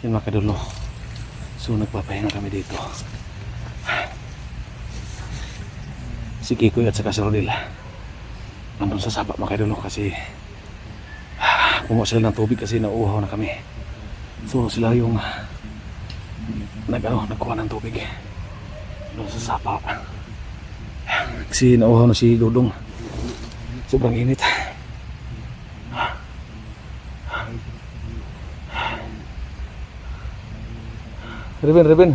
Yun mga kadulo. So nagpapahinga kami dito. Si Kikoy at saka si Rodel nandun sa sapa mga kadulo kasi kumuha sila ng tubig kasi nauuhaw na kami. So sila yung nagkuha ng tubig doon sa sapa kasi nauuhaw na si Dudong. Sobrang init. Reben,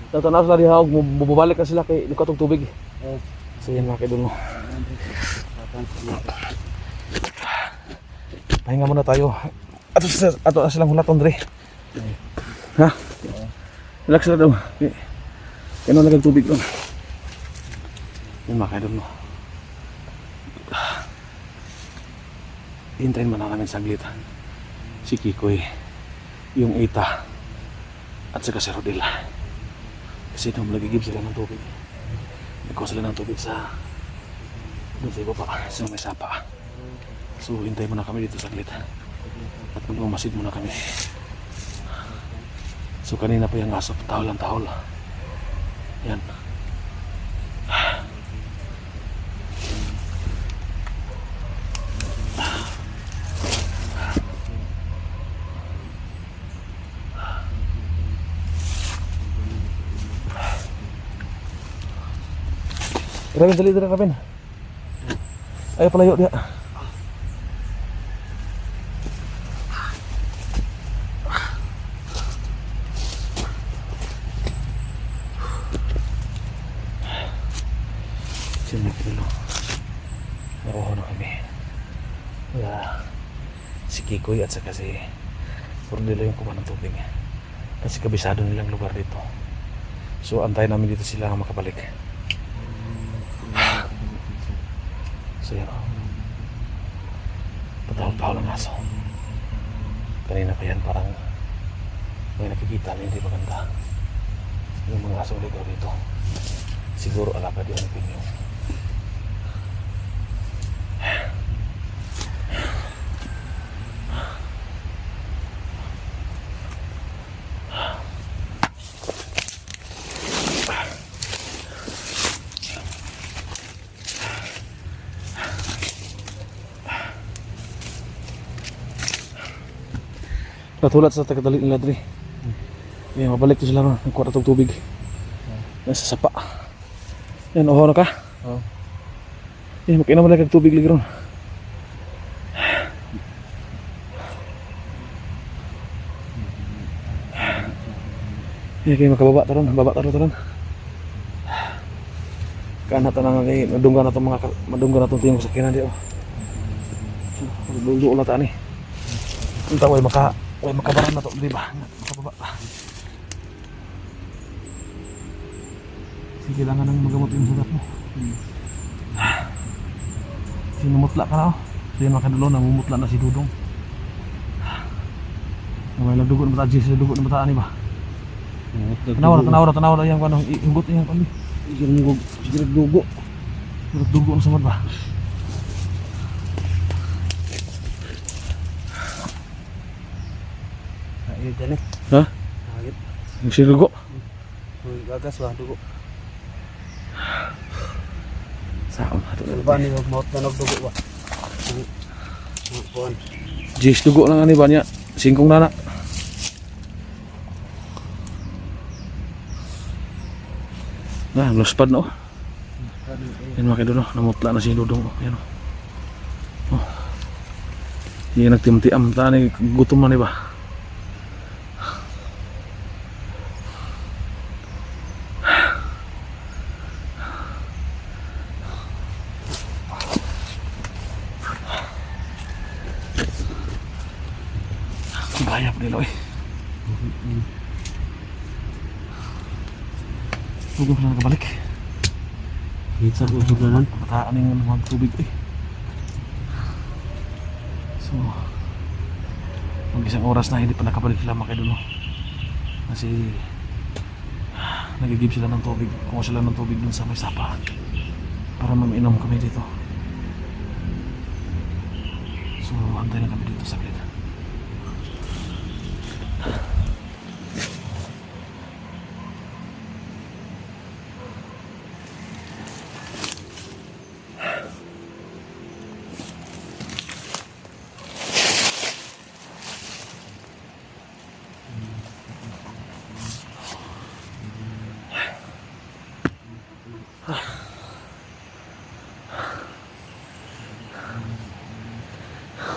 tatanaw sila diha og bubalik na sila kay lukatog tubig. So yan mga kaidol mo. Pahinga muna tayo. Ato na silang hulaton dre. Ha? Relax na daw. Kaya nagag tubig doon. Yan mga kaidol mo. Hintayin mo na namin saglit. Si Kikoy, yung Ita, at saka si Rodel. Kasi nung nagigib sila ng tubig, nagkuha sila ng tubig sa doon sa ibaba, sa may sapa. So hintay muna kami dito saglit at magmamasid muna kami. So kanina pa yung aso, tahol ang tahol. Yan. Raben, dali Raben. Ayo palayo dia. Sini dulu. Naroho na kami. Ya, si Kikoy at saka si Rodel yung kuha ng tubig. Kasi kabisado nilang lugar dito. So antayin namin dito sila makabalik. So yan o. Patahol-tahol ang aso. Kanina pa yan parang may nakikita na hindi maganda. Yung mga aso ligaw dito. Siguro alapad yan ang pinyo. Natulat sa tagadali nila dre. Yan, mabalik to sila ron. Nagkuha na tubig. Nasa sapa. Yan, uhaw na ka? Oo. Yan, makinom na kag tubig lagi ron. Yan, kayo makababa taron. Baba taron. Kana tanang kay madunggan na itong madunggan na itong tingong sakinan di. Lulo ulat ani. Entah way makabaran na to, di ba? Makababa pa. Sige, kailangan nang magamot yung sugat mo. Sinumutla ka na, oh. So yun mga kadulo, namumutla na si Dudong. May nagdugo na mata, sila dugo na mata, ani ba? Tanaw na yan, kano, ihugot yan, kano. Sigurad dugo. Sigurad dugo na samad ba? Dyan eh. Ha? Hagit. Nagsidugo? Gagas ba? Dugo. Saan? Ba ni maut na nagdugo ba? Puan. Jis dugo lang ani ba niya? Singkong nana. Nah, lospad no. Yan mga kadulo, namutla na si Dudong. Yan o. Oh. Yan nagtimtiam. Tani gutom na ni ba? Gaya pa nila eh. Huwag mo na nakabalik. Hit sa usog na nun. Pataan yung mga tubig eh. So mag-isang oras na hindi pa nakabalik sila mga kadulo. Kasi nagigib sila ng tubig. Kung sila ng tubig dun sa may sapa para maminom kami dito. So antay na kami dito saglit.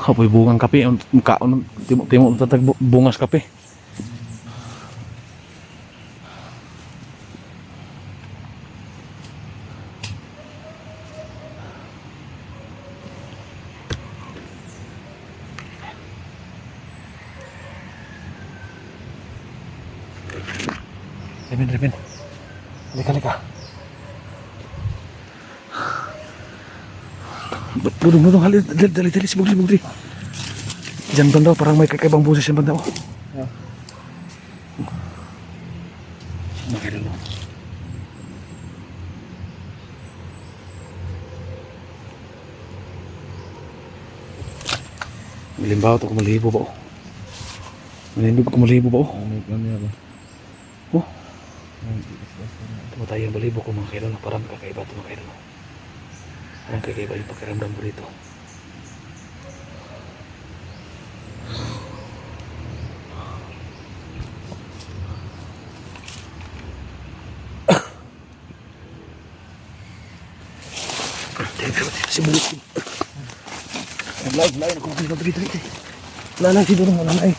Apoy bungang kape, kaon timo tatag bungas kape. Revin. Halika. Dudung, dali, sibugli. Diyan banda, parang may kakaibang boses yung banda. Yeah. Makay dulu. Malimbaw to kung malibo ba? Malindog kung malibo ba? Ano ba? Oh. Tumatay ang balibo ko mga kailan. Parang kakaiba ito mga kailan. Parang kakaiba yung pakiramdam ko dito. Si bulit. Lain ako dito. Lalang si Durong wala na eh.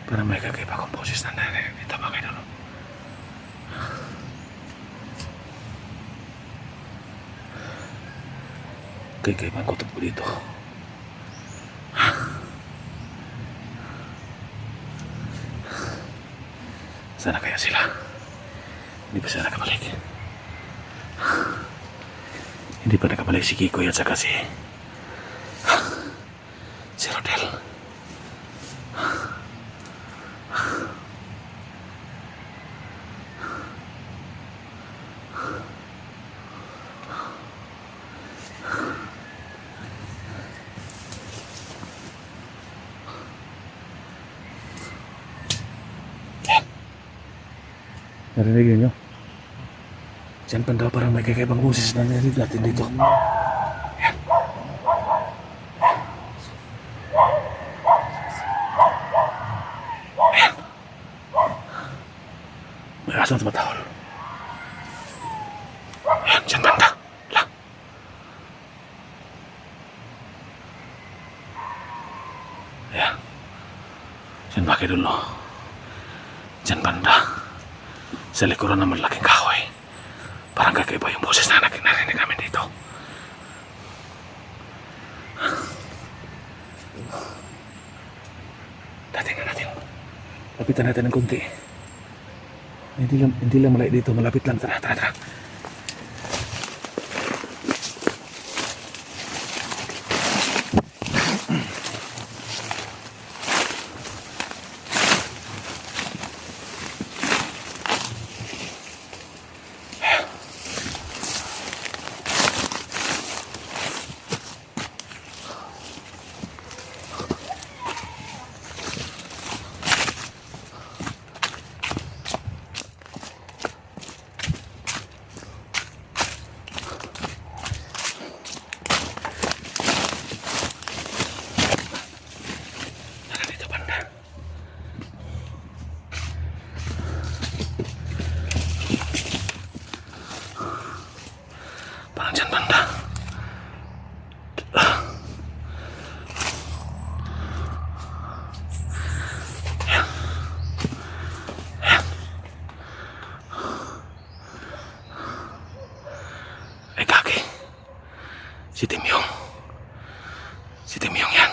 Parang may kakaiba kong boses na narinig dito mga kailan. Kakaiba ang kutob ko dito. Sana kaya sila? Hindi pa sila nakabalik. Hindi pa nakabalik si Kikoy at saka si Rodel. Narinig nyo? Diyan banda parang may kakaibang boses na narinig natin dito. Ayan. Ayan. May asang tumatahol. Ayan, diyan banda. Lang. Ayan. Diyan bakit dulu. Diyan banda. Sa likuran ng malaking kahoy. Parang kakaiba yung boses na narinig namin dito. Dating natin. Lapitan natin ng konti. Hindi lang malay dito. Malapit lang. Tara. Parang dyan banda. Ay kaki. Si Timyong yan.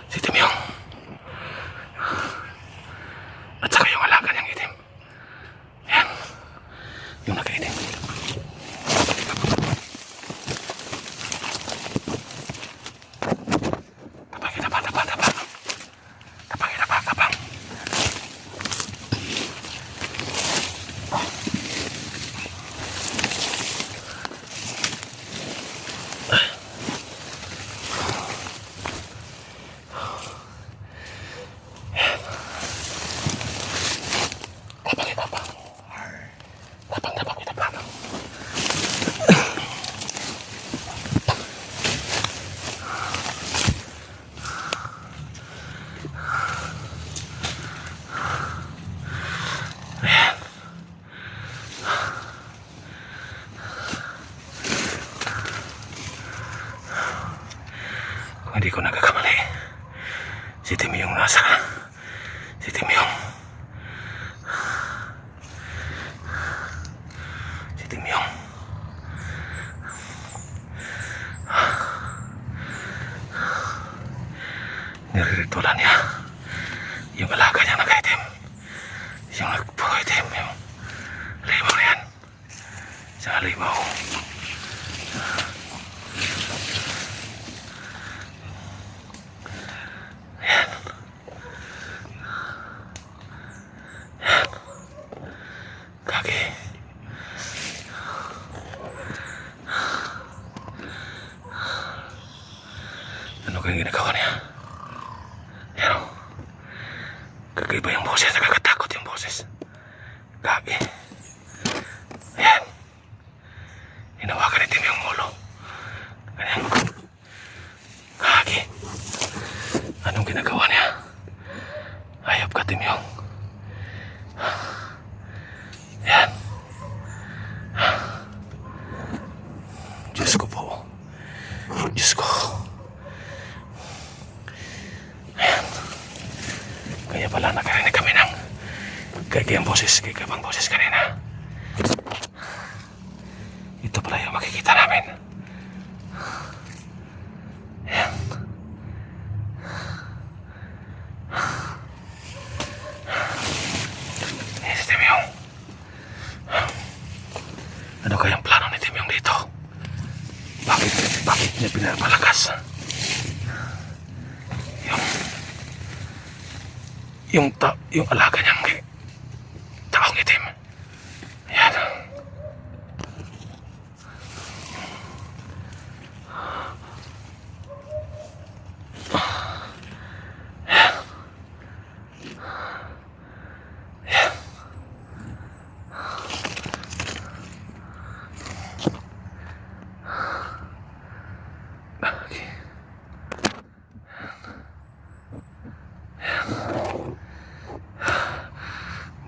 Si Timyong. At saka yung alaga niyang itim. Yan. Yung nagkaitim. Tapang. Tapang. hindi ko nagkakamali. Si Timyong nasa. Si Timyong. Si Timyong. Niriritualan niya yung alaga niya nakaitim. Yung nagpuro itim. Yung limaw na yan. Isang limaw. Ayan. Ayan. Kaki. Ano kayong ginagawa niya? Ayan o. Kakaiba yung boses. Nakakatakot yung boses. Kaki. Ayan. Hinawakan itim yung ulo. Ganyan. Kaki. Anong ginagawa niya? Hayop ka, Timyong. Ayan. Diyos ko po. Diyos ko. Ayan. Kaya pala nakarinig kami ng kagayang boses, kagabang boses kanina. Ito pala yung makikita namin. Ayan. Ayan si Timyong. Ano kayang plano ni Timyong dito? Bakit niya pinapalakas? Yung alaga niyang taong itim. Ayan.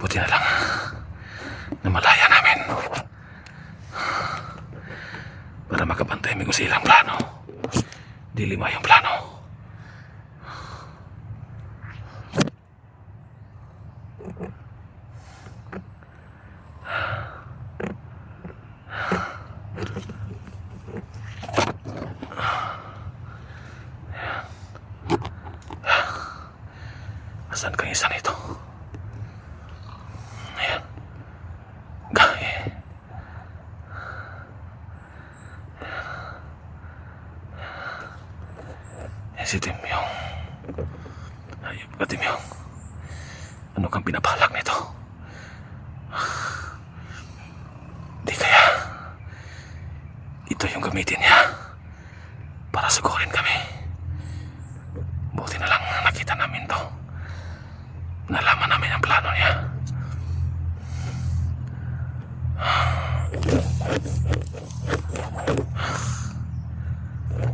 Buti na lang na malaya namin para makabantay mi kung silang plano. Di lima yung plano. Asan kang isa nito? Ayan. Gahe. Ayan si Timyong. Hayop ka, Timyong. Ano kang pinabalak nito? Di kaya ito yung gamitin niya para sugurin kami. Buti na lang nakita namin to. Nalaman namin ang plano niya.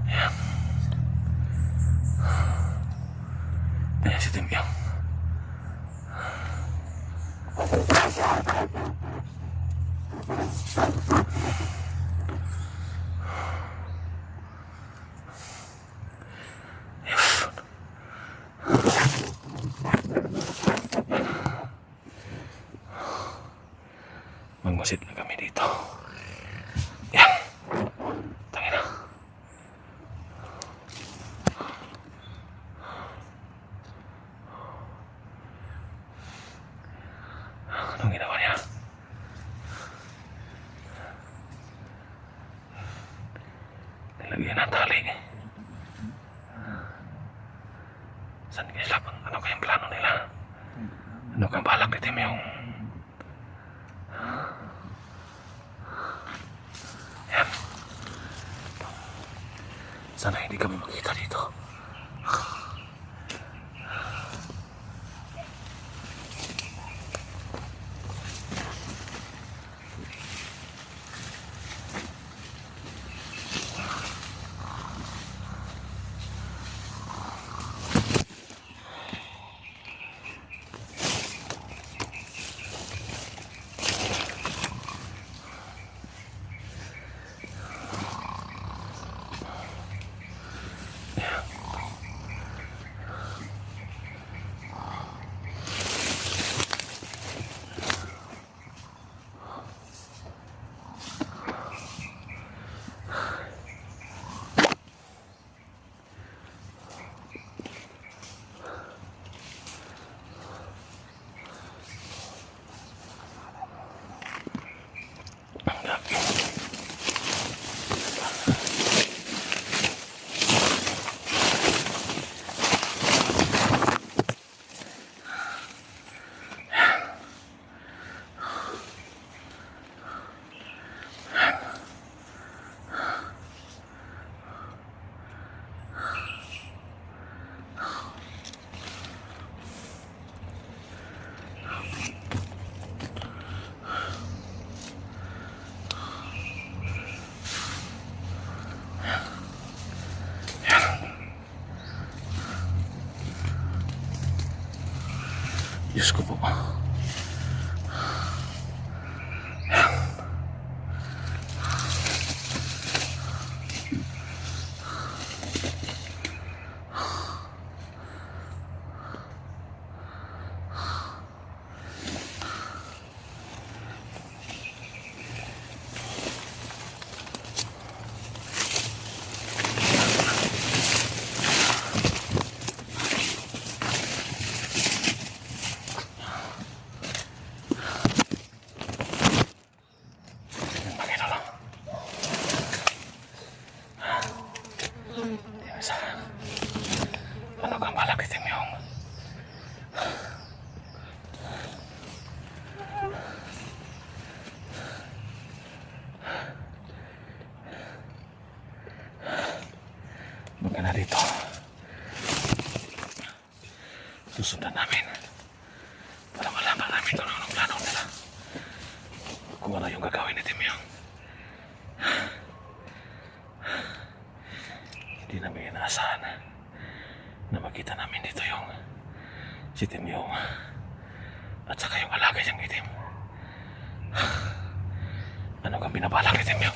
Ayan. Ayan si Timyong. Magmasid na kami dito. Yan. Tangin na. Anong ginawa niya? Nilagyan ng tali. Saan kaya sila? Ano kayang plano nila? Ano kang balak ni Timyong? Yan. Sana hindi kami makita dito. Yeah. Diyos ko po. Pakita lang. Isa. Ano kang malaki timyong? Huwag ka na dito. Susundan namin. Para malaman namin kung anong plano nila. Kung ano yung gagawin ni Timyong. Hindi namin inaasahan na makita namin dito yung si Timyong at saka yung alaga niyang itim. Ano kang binabalak ni Timyong?